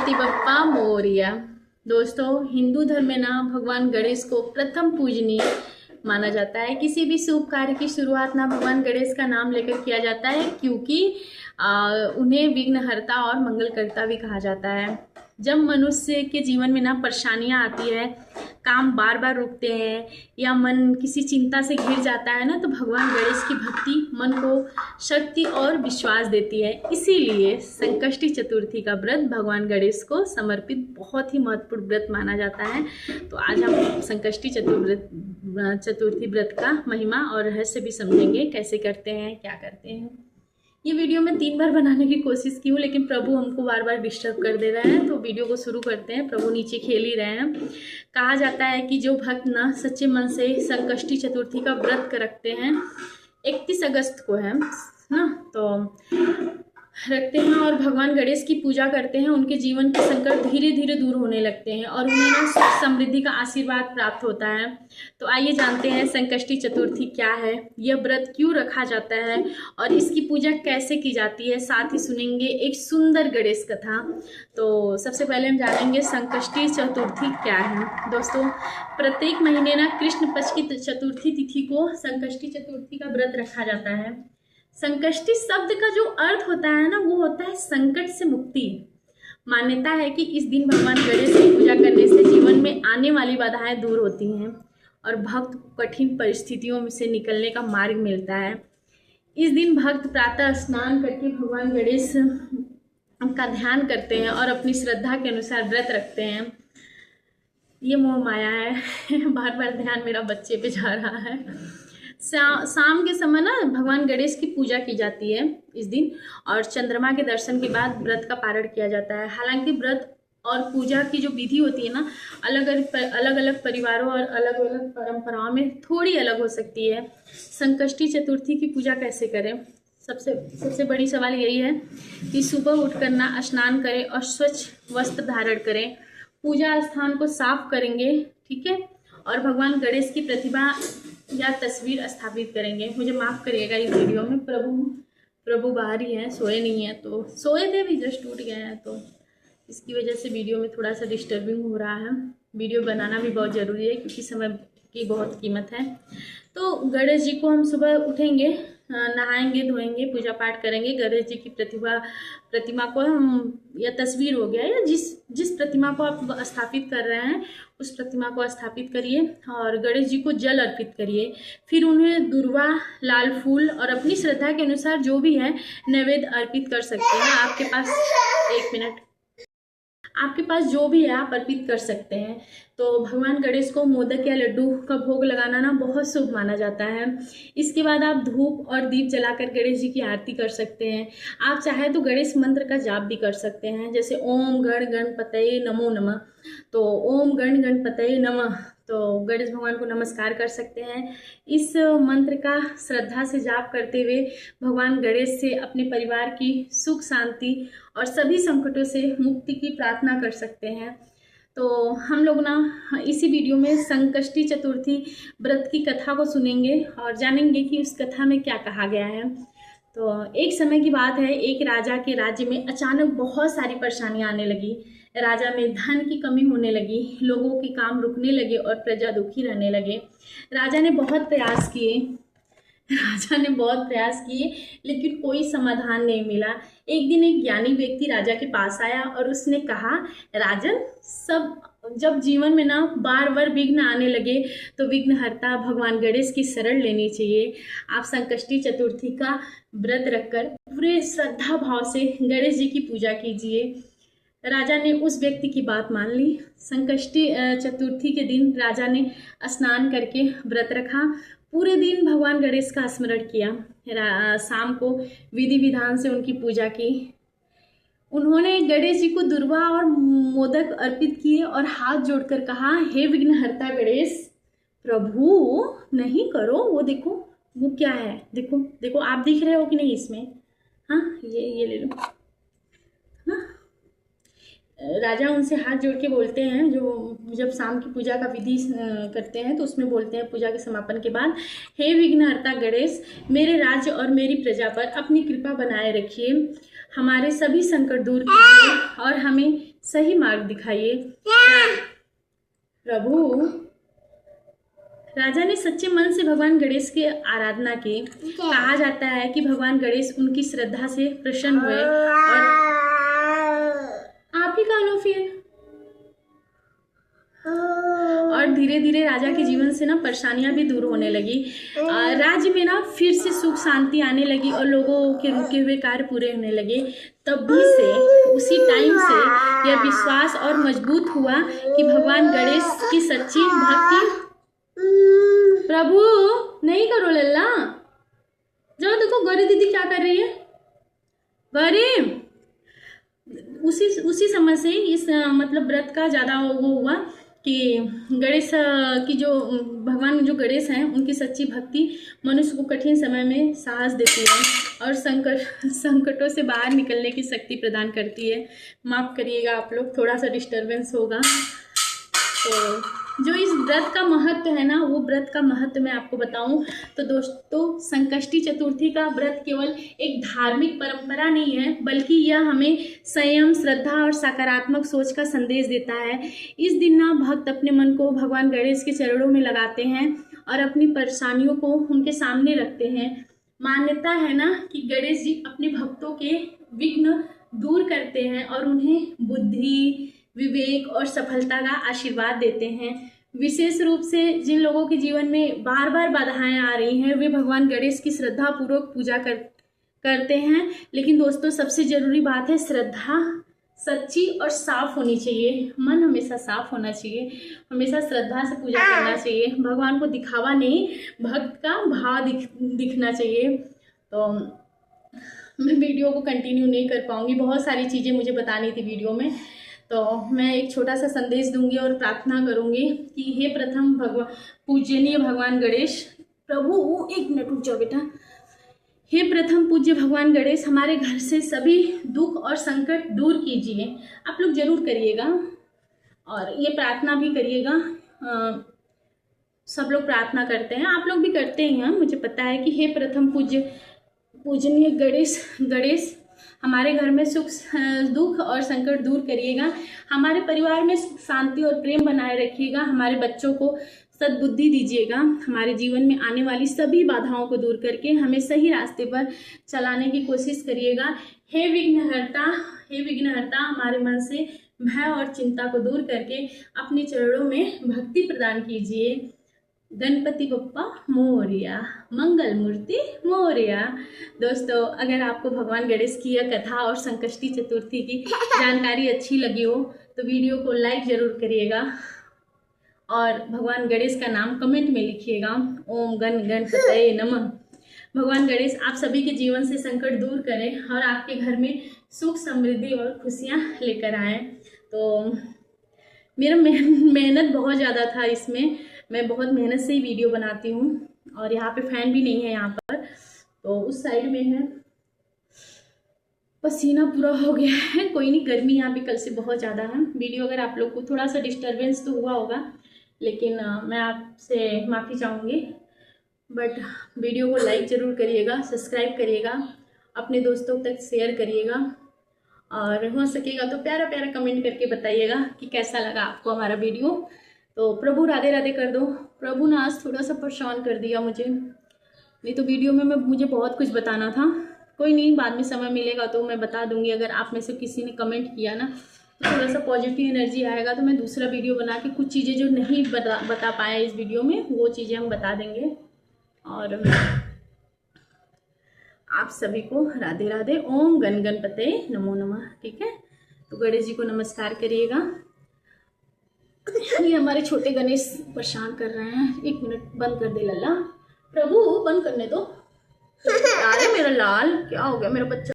गणपति बप्पा मोरिया। दोस्तों, हिंदू धर्म में ना भगवान गणेश को प्रथम पूजनीय माना जाता है। किसी भी शुभ कार्य की शुरुआत ना भगवान गणेश का नाम लेकर किया जाता है, क्योंकि उन्हें विघ्नहर्ता और मंगलकर्ता भी कहा जाता है। जब मनुष्य के जीवन में ना परेशानियां आती है, काम बार बार रुकते हैं या मन किसी चिंता से घिर जाता है ना, तो भगवान गणेश की भक्ति मन को शक्ति और विश्वास देती है। इसीलिए संकष्टी चतुर्थी का व्रत भगवान गणेश को समर्पित बहुत ही महत्वपूर्ण व्रत माना जाता है। तो आज हम संकष्टी चतुर्थी व्रत का महिमा और रहस्य भी समझेंगे, कैसे करते हैं, क्या करते हैं। ये वीडियो मैं 3 बार बनाने की कोशिश की हूँ, लेकिन प्रभु हमको बार बार डिस्टर्ब कर दे रहे हैं। तो वीडियो को शुरू करते हैं। प्रभु नीचे खेल ही रहे हैं। कहा जाता है कि जो भक्त ना सच्चे मन से संकष्टी चतुर्थी का व्रत रखते हैं, 31 अगस्त को है ना, तो रखते हैं और भगवान गणेश की पूजा करते हैं, उनके जीवन के संकट धीरे धीरे दूर होने लगते हैं और उन्हें ना सुख समृद्धि का आशीर्वाद प्राप्त होता है। तो आइए जानते हैं संकष्टी चतुर्थी क्या है, यह व्रत क्यों रखा जाता है और इसकी पूजा कैसे की जाती है। साथ ही सुनेंगे एक सुंदर गणेश कथा। तो सबसे पहले हम जानेंगे संकष्टी चतुर्थी क्या है। दोस्तों, प्रत्येक महीने ना कृष्ण पक्ष की चतुर्थी तिथि को संकष्टी चतुर्थी का व्रत रखा जाता है। संकष्टी शब्द का जो अर्थ होता है ना, वो होता है संकट से मुक्ति। मान्यता है कि इस दिन भगवान गणेश की पूजा करने से जीवन में आने वाली बाधाएं दूर होती हैं और भक्त को कठिन परिस्थितियों से निकलने का मार्ग मिलता है। इस दिन भक्त प्रातः स्नान करके भगवान गणेश का ध्यान करते हैं और अपनी श्रद्धा के अनुसार व्रत रखते हैं। ये मोह माया है बार बार ध्यान मेरा बच्चे पे जा रहा है। शाम के समय ना भगवान गणेश की पूजा की जाती है इस दिन, और चंद्रमा के दर्शन के बाद व्रत का पारण किया जाता है। हालांकि व्रत और पूजा की जो विधि होती है ना, अलग अलग परिवारों और अलग अलग परंपराओं में थोड़ी अलग हो सकती है। संकष्टी चतुर्थी की पूजा कैसे करें? सबसे बड़ी सवाल यही है कि सुबह उठकर ना स्नान करें और स्वच्छ वस्त्र धारण करें। पूजा स्थान को साफ करेंगे, ठीक है, और भगवान गणेश की प्रतिमा या तस्वीर स्थापित करेंगे। मुझे माफ़ करिएगा, इस वीडियो में प्रभु बाहर ही हैं, सोए नहीं हैं। तो सोए थे भी, जस्ट टूट गए हैं, तो इसकी वजह से वीडियो में थोड़ा सा डिस्टर्बिंग हो रहा है। वीडियो बनाना भी बहुत ज़रूरी है, क्योंकि समय की बहुत कीमत है। तो गणेश जी को हम सुबह उठेंगे, नहाएंगे, धोएंगे, पूजा पाठ करेंगे। गणेश जी की प्रतिमा को हम, या तस्वीर हो गया, या जिस प्रतिमा को आप स्थापित कर रहे हैं उस प्रतिमा को स्थापित करिए और गणेश जी को जल अर्पित करिए। फिर उन्हें दूर्वा, लाल फूल और अपनी श्रद्धा के अनुसार जो भी है नैवेद्य अर्पित कर सकते हैं। आपके पास, एक मिनट, आपके पास जो भी है आप अर्पित कर सकते हैं। तो भगवान गणेश को मोदक या लड्डू का भोग लगाना ना बहुत शुभ माना जाता है। इसके बाद आप धूप और दीप जलाकर गणेश जी की आरती कर सकते हैं। आप चाहे तो गणेश मंत्र का जाप भी कर सकते हैं, जैसे ओम गण गणपतये नमो नमः। तो ओम गण गणपतये नमः, तो गणेश भगवान को नमस्कार कर सकते हैं। इस मंत्र का श्रद्धा से जाप करते हुए भगवान गणेश से अपने परिवार की सुख शांति और सभी संकटों से मुक्ति की प्रार्थना कर सकते हैं। तो हम लोग ना इसी वीडियो में संकष्टी चतुर्थी व्रत की कथा को सुनेंगे और जानेंगे कि उस कथा में क्या कहा गया है। तो एक समय की बात है, एक राजा के राज्य में अचानक बहुत सारी परेशानियां आने लगी। राजा में धन की कमी होने लगी, लोगों के काम रुकने लगे और प्रजा दुखी रहने लगे। राजा ने बहुत प्रयास किए लेकिन कोई समाधान नहीं मिला। एक दिन एक ज्ञानी व्यक्ति राजा के पास आया और उसने कहा, राजन, जब जीवन में ना बार बार विघ्न आने लगे तो विघ्नहर्ता भगवान गणेश की शरण लेनी चाहिए। आप संकष्टी चतुर्थी का व्रत रखकर पूरे श्रद्धा भाव से गणेश जी की पूजा कीजिए। राजा ने उस व्यक्ति की बात मान ली। संकष्टी चतुर्थी के दिन राजा ने स्नान करके व्रत रखा। पूरे दिन भगवान गणेश का स्मरण किया। शाम को विधि विधान से उनकी पूजा की। उन्होंने गणेश जी को दूर्वा और मोदक अर्पित किए और हाथ जोड़कर कहा, हे विघ्नहर्ता गणेश, प्रभु नहीं करो, वो देखो, वो क्या है, देखो आप दिख रहे हो कि नहीं इसमें? हाँ, ये ले लो ना। राजा उनसे हाथ जोड़ के बोलते हैं, जो जब शाम की पूजा का विधि करते हैं तो उसमें बोलते हैं पूजा के समापन के बाद, हे विघ्नहर्ता गणेश, मेरे राज्य और मेरी प्रजा पर अपनी कृपा बनाए रखिए, हमारे सभी संकट दूर कीजिए और हमें सही मार्ग दिखाइए। प्रभु, राजा ने सच्चे मन से भगवान गणेश की आराधना की। कहा जाता है कि भगवान गणेश उनकी श्रद्धा से प्रसन्न हुए और आप ही कह लो फिर। और धीरे धीरे राजा के जीवन से ना परेशानियां भी दूर होने लगी। राज्य में ना फिर से सुख शांति आने लगी और लोगों के रुके हुए कार्य पूरे होने लगे। तभी से उसी टाइम से यह विश्वास और मजबूत हुआ कि भगवान गणेश की सच्ची भक्ति। प्रभु नहीं करो लल्ला, जाओ देखो गौरी दीदी क्या कर रही है। गौरी, उसी समय से इस मतलब व्रत का ज़्यादा वो हुआ कि गणेश की जो भगवान जो गणेश हैं उनकी सच्ची भक्ति मनुष्य को कठिन समय में साहस देती है और संकटों से बाहर निकलने की शक्ति प्रदान करती है। माफ़ करिएगा आप लोग, थोड़ा सा डिस्टरबेंस होगा। तो जो इस व्रत का महत्व है ना, वो व्रत का महत्व मैं आपको बताऊं तो दोस्तों, संकष्टी चतुर्थी का व्रत केवल एक धार्मिक परंपरा नहीं है, बल्कि यह हमें संयम, श्रद्धा और सकारात्मक सोच का संदेश देता है। इस दिन ना भक्त अपने मन को भगवान गणेश के चरणों में लगाते हैं और अपनी परेशानियों को उनके सामने रखते हैं। मान्यता है ना कि गणेश जी अपने भक्तों के विघ्न दूर करते हैं और उन्हें बुद्धि, विवेक और सफलता का आशीर्वाद देते हैं। विशेष रूप से जिन लोगों के जीवन में बार बार बाधाएं आ रही हैं, वे भगवान गणेश की श्रद्धा पूर्वक पूजा करते हैं। लेकिन दोस्तों, सबसे जरूरी बात है श्रद्धा सच्ची और साफ होनी चाहिए। मन हमेशा साफ होना चाहिए, हमेशा श्रद्धा से पूजा करना चाहिए। भगवान को दिखावा नहीं, भक्त का भाव दिखना चाहिए। तो मैं वीडियो को कंटिन्यू नहीं कर पाऊंगी, बहुत सारी चीज़ें मुझे बतानी थी वीडियो में। तो मैं एक छोटा सा संदेश दूंगी और प्रार्थना करूंगी कि हे प्रथम पूजनीय भगवान गणेश। प्रभु एक मिनट रुक जाओ बेटा। हे प्रथम पूज्य भगवान गणेश, हमारे घर से सभी दुख और संकट दूर कीजिए। आप लोग जरूर करिएगा और ये प्रार्थना भी करिएगा। सब लोग प्रार्थना करते हैं, आप लोग भी करते हैं, मुझे पता है कि हे प्रथम पूजनीय गणेश हमारे घर में सुख, दुख और संकट दूर करिएगा। हमारे परिवार में सुख, शांति और प्रेम बनाए रखिएगा। हमारे बच्चों को सद्बुद्धि दीजिएगा। हमारे जीवन में आने वाली सभी बाधाओं को दूर करके हमें सही रास्ते पर चलाने की कोशिश करिएगा। हे विघ्नहर्ता, हमारे मन से भय और चिंता को दूर करके अपने चरणों में भक्ति प्रदान कीजिए। गणपति बप्पा मोरया, मंगल मूर्ति मोरया। दोस्तों, अगर आपको भगवान गणेश की यह कथा और संकष्टी चतुर्थी की जानकारी अच्छी लगी हो तो वीडियो को लाइक जरूर करिएगा और भगवान गणेश का नाम कमेंट में लिखिएगा। ओम गणपतये नमः। भगवान गणेश आप सभी के जीवन से संकट दूर करें और आपके घर में सुख, समृद्धि और खुशियाँ लेकर आएँ। तो मेरा मेहनत बहुत ज़्यादा था इसमें, मैं बहुत मेहनत से ही वीडियो बनाती हूँ। और यहाँ पे फैन भी नहीं है यहाँ पर, तो उस साइड में है। पसीना पूरा हो गया है। कोई नहीं, गर्मी यहाँ पे कल से बहुत ज़्यादा है। वीडियो अगर आप लोग को थोड़ा सा डिस्टरबेंस तो हुआ होगा, लेकिन मैं आपसे माफ़ी चाहूँगी। बट वीडियो को लाइक ज़रूर करिएगा, सब्सक्राइब करिएगा, अपने दोस्तों तक शेयर करिएगा और हो सकेगा तो प्यारा प्यारा कमेंट करके बताइएगा कि कैसा लगा आपको हमारा वीडियो। तो प्रभु राधे राधे कर दो। प्रभु ने आज थोड़ा सा परेशान कर दिया मुझे, नहीं तो वीडियो में मुझे बहुत कुछ बताना था। कोई नहीं, बाद में समय मिलेगा तो मैं बता दूंगी। अगर आप में से किसी ने कमेंट किया ना तो थोड़ा सा पॉजिटिव एनर्जी आएगा तो मैं दूसरा वीडियो बना के कुछ चीज़ें जो नहीं बता पाए इस वीडियो में वो चीज़ें हम बता देंगे। और आप सभी को राधे राधे। ओम गणपतये नमो नमः। ठीक है, तो गणेश जी को नमस्कार करिएगा। ये हमारे छोटे गणेश परेशान कर रहे हैं। एक मिनट, बंद कर दे लल्ला। प्रभु बंद करने दो। अरे मेरा लाल, क्या हो गया मेरा बच्चा।